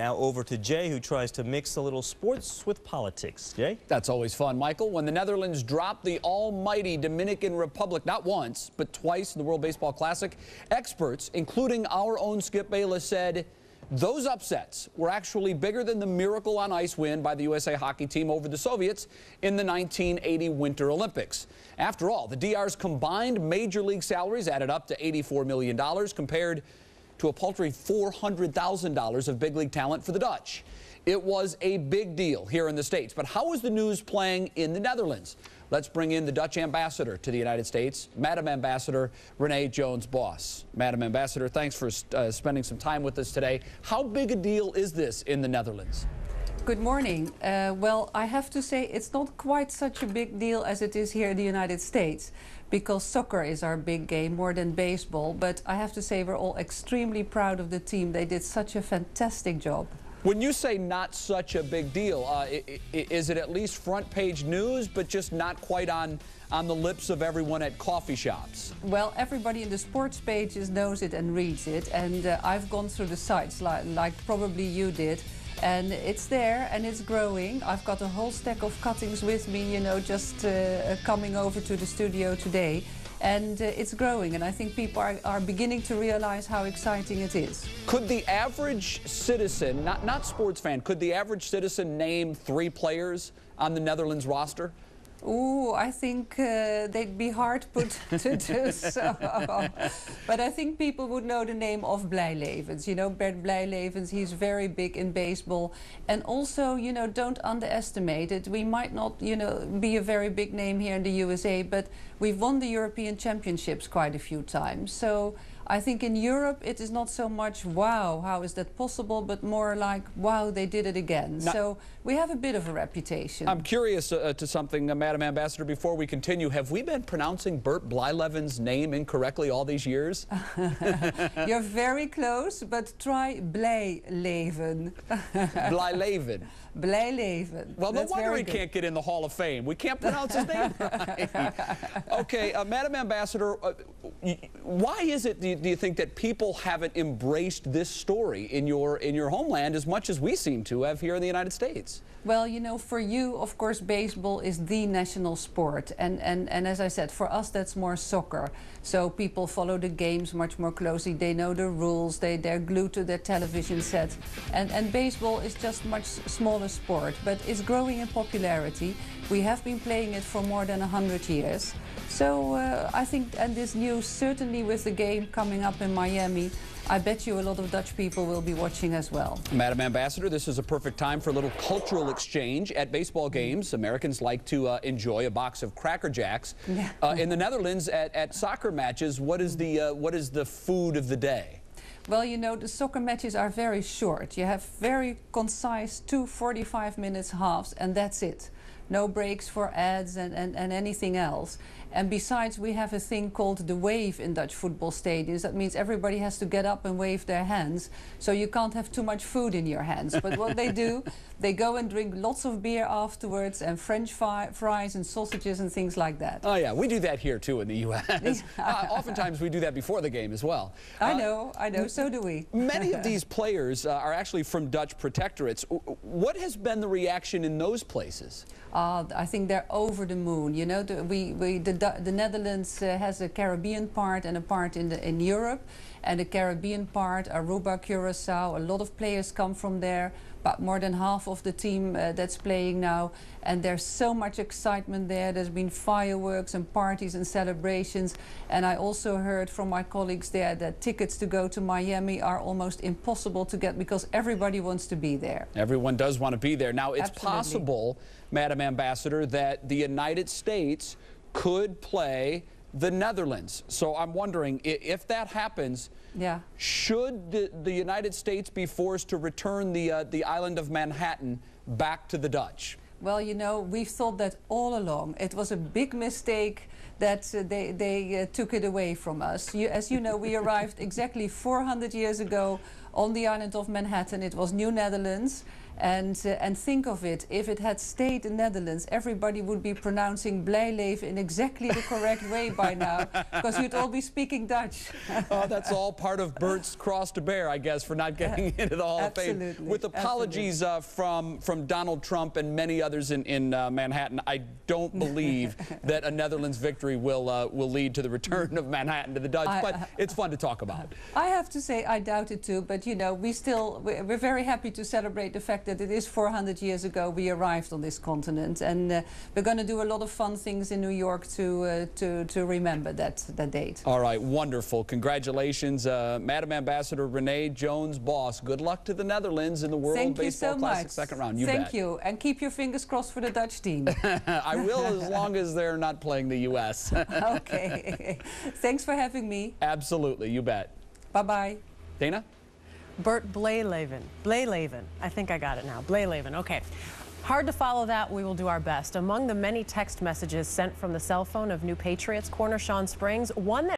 Now over to Jay, who tries to mix a little sports with politics. Jay? That's always fun, Michael. When the Netherlands dropped the almighty Dominican Republic, not once, but twice in the World Baseball Classic, experts, including our own Skip Bayless, said those upsets were actually bigger than the miracle on ice win by the USA hockey team over the Soviets in the 1980 Winter Olympics. After all, the DR's combined major league salaries added up to $84 million compared to a paltry $400,000 of big league talent for the Dutch. It was a big deal here in the States, but how is the news playing in the Netherlands? Let's bring in the Dutch ambassador to the United States, Madam Ambassador Jones-Bos. Madam Ambassador, thanks for spending some time with us today. How big a deal is this in the Netherlands? Good morning. Well, I have to say it's not quite such a big deal as it is here in the United States, because soccer is our big game more than baseball. But I have to say we're all extremely proud of the team. They did such a fantastic job. When you say not such a big deal, is it at least front page news, but just not quite on the lips of everyone at coffee shops? Well, everybody in the sports pages knows it and reads it, and I've gone through the sites like probably you did, and it's there and it's growing. I've got a whole stack of cuttings with me, you know, just coming over to the studio today. And it's growing, and I think people are beginning to realize how exciting it is. Could the average citizen, not sports fan, could the average citizen name 3 players on the Netherlands roster? Ooh, I think they'd be hard put to do so. But I think people would know the name of Blijlevens. You know, Bert Blijlevens, he's very big in baseball. And also, you know, don't underestimate it. We might not, you know, be a very big name here in the USA, but we've won the European Championships quite a few times. So I think in Europe it is not so much, wow, how is that possible, but more like, wow, they did it again. Now, so we have a bit of a reputation. I'm curious to something, Madam Ambassador, before we continue. Have we been pronouncing Bert Blijlevens' name incorrectly all these years? You're very close, but try Blijleven. Blijleven. Blijleven. Well, no wonder he can't get in the Hall of Fame. We can't pronounce his name right. Okay, Madam Ambassador, why is it, do you think, that people haven't embraced this story in your homeland as much as we seem to have here in the United States? Well, you know, for you, of course, baseball is the national sport. And as I said, for us, that's more soccer. So people follow the games much more closely. They know the rules. They're glued to their television set. And baseball is just much smaller sport, but it's growing in popularity. We have been playing it for more than 100 years. So I think, and this news, certainly with the game coming up in Miami, I bet you a lot of Dutch people will be watching as well. Madam Ambassador, this is a perfect time for a little cultural exchange. At baseball games, Americans like to enjoy a box of Cracker Jacks. Yeah. In the Netherlands, at soccer matches, what is the food of the day? Well, you know, the soccer matches are very short. You have very concise 2 45-minute halves, and that's it. No breaks for ads and anything else. And besides, we have a thing called the wave in Dutch football stadiums. That means everybody has to get up and wave their hands, so you can't have too much food in your hands. But what they do, they go and drink lots of beer afterwards, and French fries and sausages and things like that. Oh yeah, we do that here too in the U.S. Oftentimes we do that before the game as well. I know, so do we. Many of these players are actually from Dutch protectorates. What has been the reaction in those places? I think they're over the moon. You know, the Netherlands has a Caribbean part and a part in Europe, and the Caribbean part, Aruba, Curacao, a lot of players come from there. About more than half of the team that's playing now, and there's so much excitement there. There's been fireworks and parties and celebrations, and I also heard from my colleagues there that tickets to go to Miami are almost impossible to get because everybody wants to be there. Everyone does want to be there. Now, it's Absolutely. possible, Madam Ambassador, that the United States could play the Netherlands. So I'm wondering, if that happens, yeah, should the United States be forced to return the island of Manhattan back to the Dutch? Well, you know, we've thought that all along. It was a big mistake that they took it away from us. As you know, we arrived exactly 400 years ago on the island of Manhattan. It was New Netherlands. And think of it, if it had stayed the Netherlands, everybody would be pronouncing Blijleven in exactly the correct way by now, because you'd all be speaking Dutch. Oh, that's all part of Bert's cross to bear, I guess, for not getting into the Hall of Fame. With apologies from Donald Trump and many others in Manhattan, I don't believe that a Netherlands victory will lead to the return of Manhattan to the Dutch, but it's fun to talk about. I have to say I doubt it too, but you know, we're very happy to celebrate the fact that it is 400 years ago we arrived on this continent, and we're going to do a lot of fun things in New York to remember that date. All right, wonderful. Congratulations, Madam Ambassador Renee Jones-Bos. Good luck to the Netherlands in the World Baseball Classic second round. Thank you, and keep your fingers crossed for the Dutch team. I will, as long as they're not playing the U.S. Okay. Thanks for having me. Absolutely, you bet. Bye-bye. Dana? Bert Blijleven. Blijleven. I think I got it now. Blijleven. Okay. Hard to follow that. We will do our best. Among the many text messages sent from the cell phone of New Patriots corner Sean Springs, one that